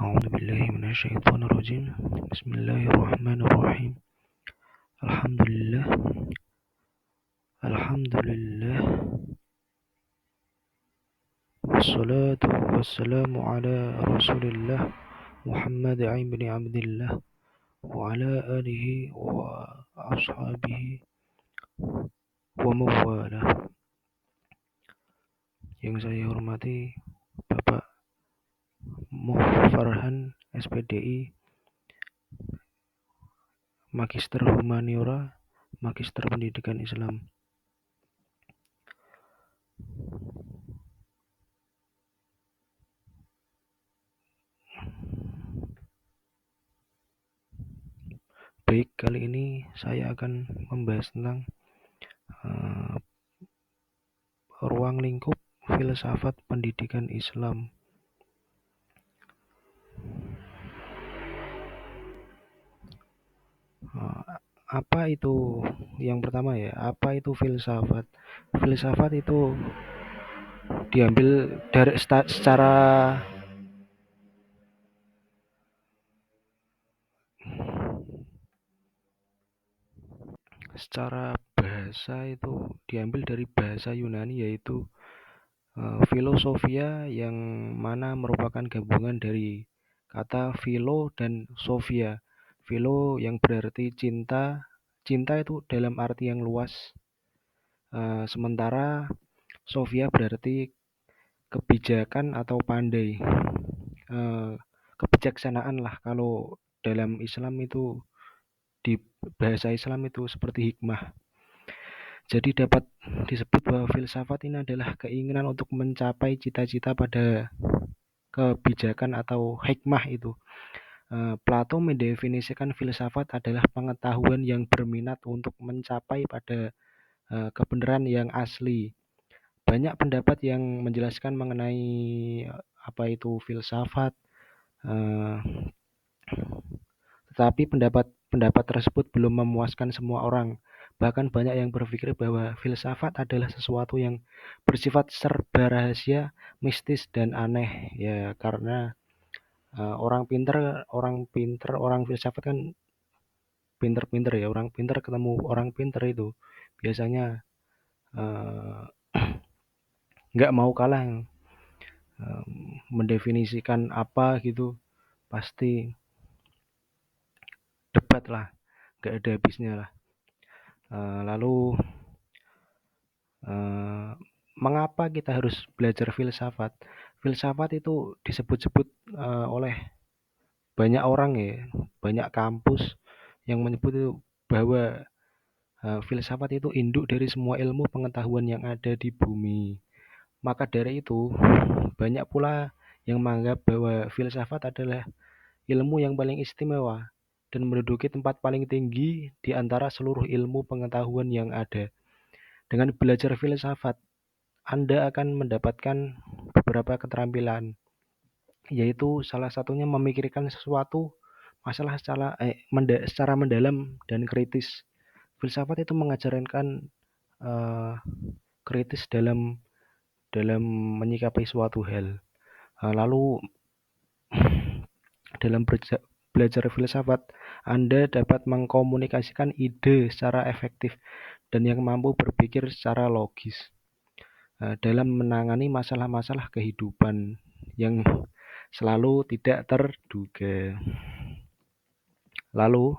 أعوذ بالله من الشيطان الرجيم. بسم الله الرحمن الرحيم. الحمد لله الحمد لله والصلاة والسلام على رسول الله محمد بن عبد الله وعلى آله وأصحابه ومواله. Yang saya hormati Bapak Muh Farhan SPDI, Magister Humaniora, Magister Pendidikan Islam. Baik, kali ini saya akan membahas tentang ruang lingkup filsafat pendidikan Islam. Apa itu? Yang pertama ya, apa itu filsafat? Filsafat itu diambil dari secara bahasa itu diambil dari bahasa Yunani, yaitu filosofia, yang mana merupakan gabungan dari kata philo dan sophia. Philo yang berarti cinta, cinta itu dalam arti yang luas. Sementara sophia berarti kebijakan atau pandai. Kebijaksanaan lah kalau dalam Islam itu, di bahasa Islam itu seperti hikmah. Jadi dapat disebut bahwa filsafat ini adalah keinginan untuk mencapai cita-cita pada kebijakan atau hikmah itu. Plato mendefinisikan filsafat adalah pengetahuan yang berminat untuk mencapai pada kebenaran yang asli. Banyak pendapat yang menjelaskan mengenai apa itu filsafat, tetapi pendapat tersebut belum memuaskan semua orang. Bahkan banyak yang berpikir bahwa filsafat adalah sesuatu yang bersifat serba rahasia, mistis, dan aneh. Ya, karena orang filsafat kan pinter-pinter ya. Orang pinter ketemu orang pinter itu biasanya nggak mau kalah, mendefinisikan apa gitu, pasti debat lah, nggak ada habisnya lah. Lalu mengapa kita harus belajar filsafat? Filsafat itu disebut-sebut oleh banyak orang ya, banyak kampus yang menyebut itu bahwa filsafat itu induk dari semua ilmu pengetahuan yang ada di bumi. Maka dari itu, banyak pula yang menganggap bahwa filsafat adalah ilmu yang paling istimewa dan menduduki tempat paling tinggi di antara seluruh ilmu pengetahuan yang ada. Dengan belajar filsafat, Anda akan mendapatkan beberapa keterampilan, yaitu salah satunya memikirkan sesuatu masalah secara mendalam dan kritis. Filsafat itu mengajarkan kritis dalam menyikapi suatu hal. Lalu dalam belajar filsafat, Anda dapat mengkomunikasikan ide secara efektif dan yang mampu berpikir secara logis dalam menangani masalah-masalah kehidupan yang selalu tidak terduga. Lalu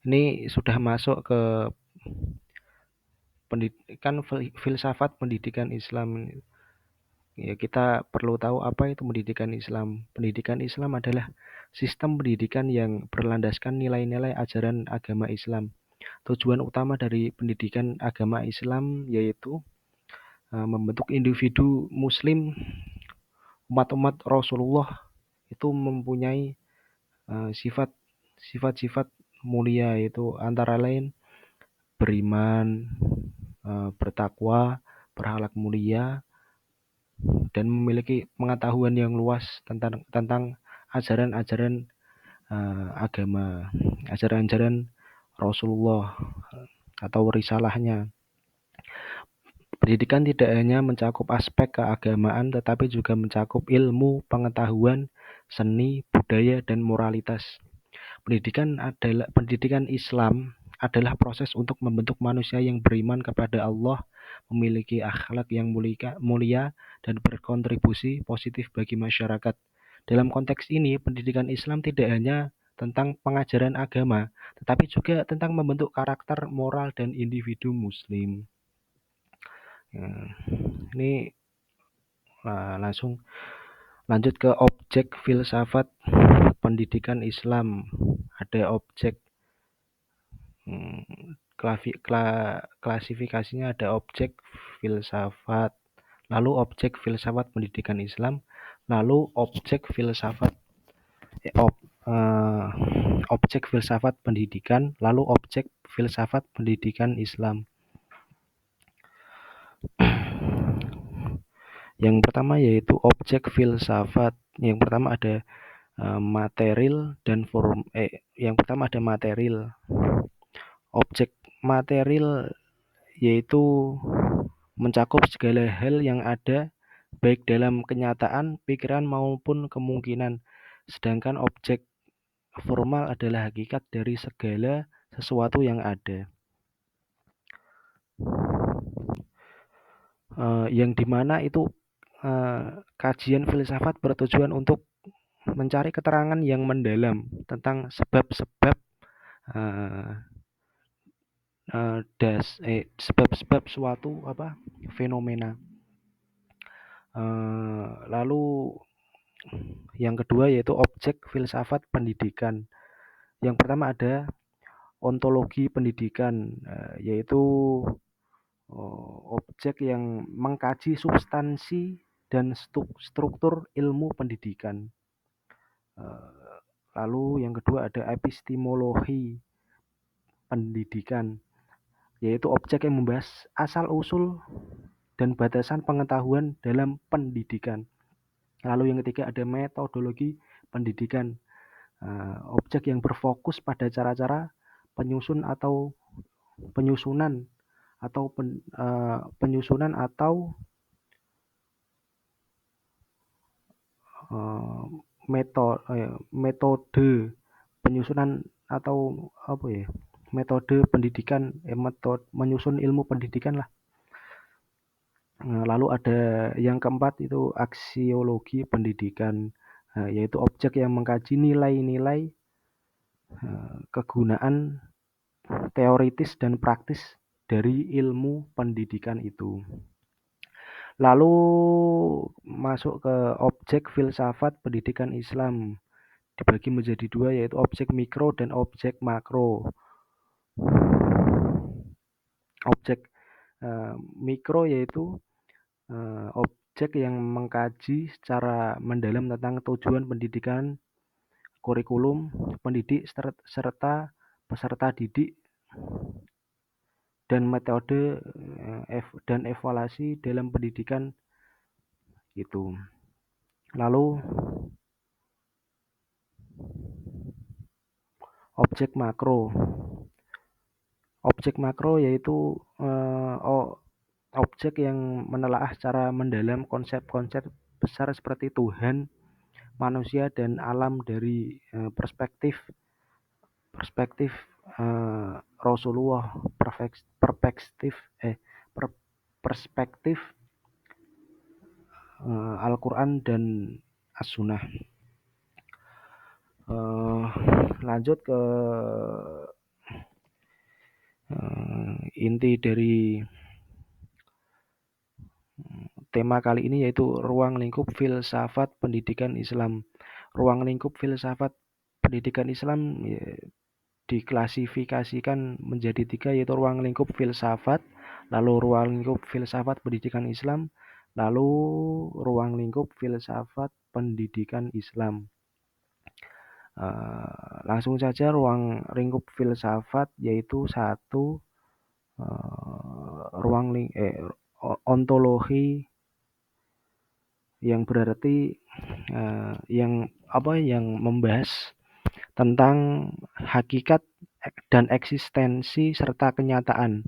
ini sudah masuk ke pendidikan filsafat pendidikan Islam. Ya, kita perlu tahu apa itu pendidikan Islam. Pendidikan Islam adalah sistem pendidikan yang berlandaskan nilai-nilai ajaran agama Islam. Tujuan utama dari pendidikan agama Islam yaitu membentuk individu Muslim, umat-umat Rasulullah itu mempunyai sifat-sifat mulia, yaitu antara lain beriman, bertakwa, berakhlak mulia, dan memiliki pengetahuan yang luas tentang ajaran-ajaran agama, ajaran-ajaran Rasulullah atau risalahnya. Pendidikan tidak hanya mencakup aspek keagamaan, tetapi juga mencakup ilmu, pengetahuan, seni, budaya, dan moralitas. Pendidikan Islam adalah proses untuk membentuk manusia yang beriman kepada Allah, memiliki akhlak yang mulia, dan berkontribusi positif bagi masyarakat. Dalam konteks ini, pendidikan Islam tidak hanya tentang pengajaran agama, tetapi juga tentang membentuk karakter, moral, dan individu Muslim. Nah, ini langsung lanjut ke objek filsafat pendidikan Islam. Ada objek klasifikasinya, ada objek filsafat, lalu objek filsafat pendidikan Islam, lalu objek filsafat pendidikan, lalu objek filsafat pendidikan Islam. Yang pertama yaitu objek filsafat. Yang pertama ada material dan form. Yang pertama ada material. Objek material yaitu mencakup segala hal yang ada baik dalam kenyataan, pikiran maupun kemungkinan. Sedangkan objek formal adalah hakikat dari segala sesuatu yang ada. Yang dimana itu kajian filsafat bertujuan untuk mencari keterangan yang mendalam tentang sebab-sebab sebab-sebab suatu fenomena. Lalu yang kedua yaitu objek filsafat pendidikan. Yang pertama ada ontologi pendidikan, yaitu objek yang mengkaji substansi dan struktur ilmu pendidikan. Lalu yang kedua ada epistemologi pendidikan, yaitu objek yang membahas asal-usul dan batasan pengetahuan dalam pendidikan. Lalu yang ketiga ada metodologi pendidikan, objek yang berfokus pada cara-cara penyusunan atau metode penyusunan atau metode pendidikan, metode menyusun ilmu pendidikan lah. Lalu ada yang keempat itu aksiologi pendidikan, yaitu objek yang mengkaji nilai-nilai, kegunaan teoritis dan praktis dari ilmu pendidikan itu. Lalu masuk ke objek filsafat pendidikan Islam, dibagi menjadi dua yaitu objek mikro dan objek makro. Objek mikro yaitu objek yang mengkaji secara mendalam tentang tujuan pendidikan, kurikulum pendidik serta peserta didik, dan metode dan evaluasi dalam pendidikan itu. Lalu objek makro. Objek makro yaitu objek yang menelaah secara mendalam konsep-konsep besar seperti Tuhan, manusia, dan alam dari perspektif Rasulullah, perspektif Al-Quran dan As-Sunnah. Lanjut ke inti dari tema kali ini yaitu ruang lingkup filsafat pendidikan Islam. Ruang lingkup filsafat pendidikan Islam diklasifikasikan menjadi 3 yaitu ruang lingkup filsafat, lalu ruang lingkup filsafat pendidikan Islam, lalu ruang lingkup filsafat pendidikan Islam. Langsung saja ruang lingkup filsafat yaitu 1 ontologi, yang berarti yang membahas tentang hakikat dan eksistensi serta kenyataan,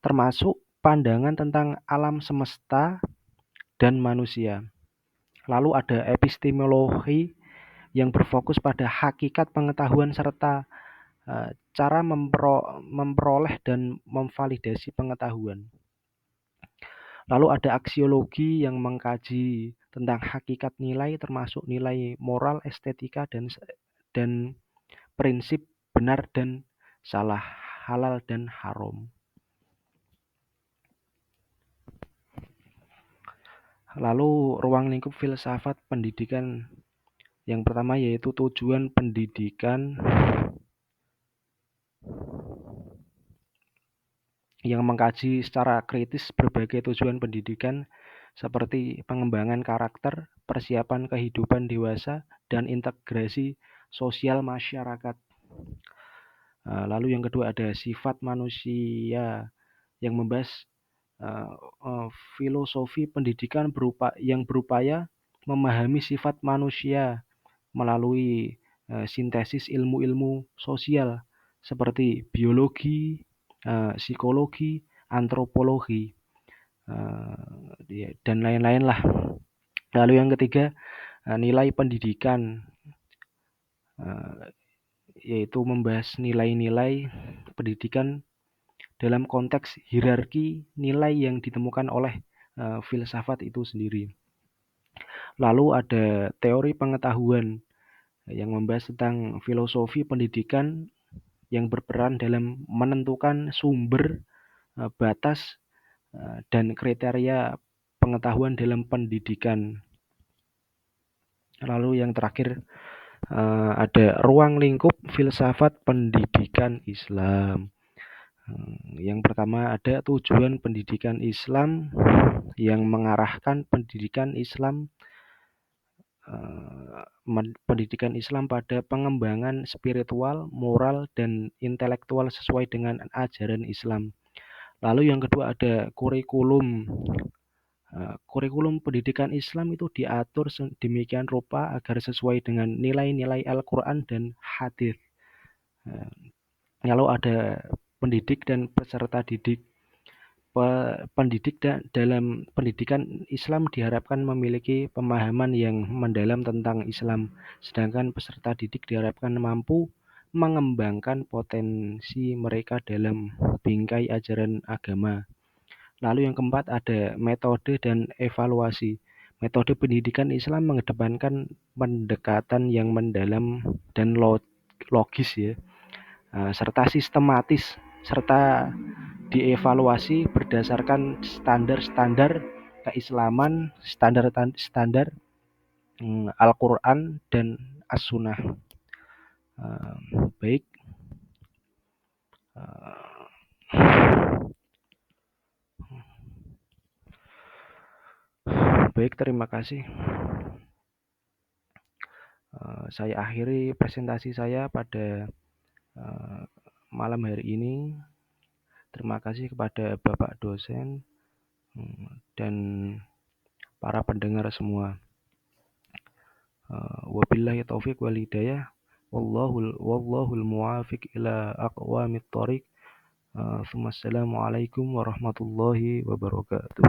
termasuk pandangan tentang alam semesta dan manusia. Lalu ada epistemologi yang berfokus pada hakikat pengetahuan serta cara memperoleh dan memvalidasi pengetahuan. Lalu ada aksiologi yang mengkaji tentang hakikat nilai termasuk nilai moral, estetika, dan prinsip benar dan salah, halal dan haram. Lalu ruang lingkup filsafat pendidikan yang pertama yaitu tujuan pendidikan yang mengkaji secara kritis berbagai tujuan pendidikan seperti pengembangan karakter, persiapan kehidupan dewasa, dan integrasi sosial masyarakat. Lalu yang kedua ada sifat manusia yang membahas filosofi pendidikan yang berupaya memahami sifat manusia melalui sintesis ilmu-ilmu sosial seperti biologi, psikologi, antropologi, dan lain-lain lah. Lalu yang ketiga nilai pendidikan, yaitu membahas nilai-nilai pendidikan dalam konteks hierarki nilai yang ditemukan oleh filsafat itu sendiri. Lalu ada teori pengetahuan yang membahas tentang filosofi pendidikan yang berperan dalam menentukan sumber, batas, dan kriteria pengetahuan dalam pendidikan. Lalu yang terakhir ada ruang lingkup filsafat pendidikan Islam. Yang pertama ada tujuan pendidikan Islam yang mengarahkan pendidikan Islam pada pengembangan spiritual, moral, dan intelektual sesuai dengan ajaran Islam. Lalu yang kedua ada kurikulum. Kurikulum pendidikan Islam itu diatur sedemikian rupa agar sesuai dengan nilai-nilai Al-Quran dan hadis. Lalu ada pendidik dan peserta didik. Pendidik dalam pendidikan Islam diharapkan memiliki pemahaman yang mendalam tentang Islam, sedangkan peserta didik diharapkan mampu mengembangkan potensi mereka dalam bingkai ajaran agama. Lalu yang keempat ada metode dan evaluasi. Metode pendidikan Islam mengedepankan pendekatan yang mendalam dan logis ya, serta sistematis, serta dievaluasi berdasarkan standar-standar keislaman, standar Al-Quran dan As-Sunnah. Baik. Baik, terima kasih. Saya akhiri presentasi saya pada malam hari ini. Terima kasih kepada Bapak dosen dan para pendengar semua. Wabillahi taufik wal hidayah. Wallahul muwafiq ila aqwamit thoriq. Assalamualaikum warahmatullahi wabarakatuh.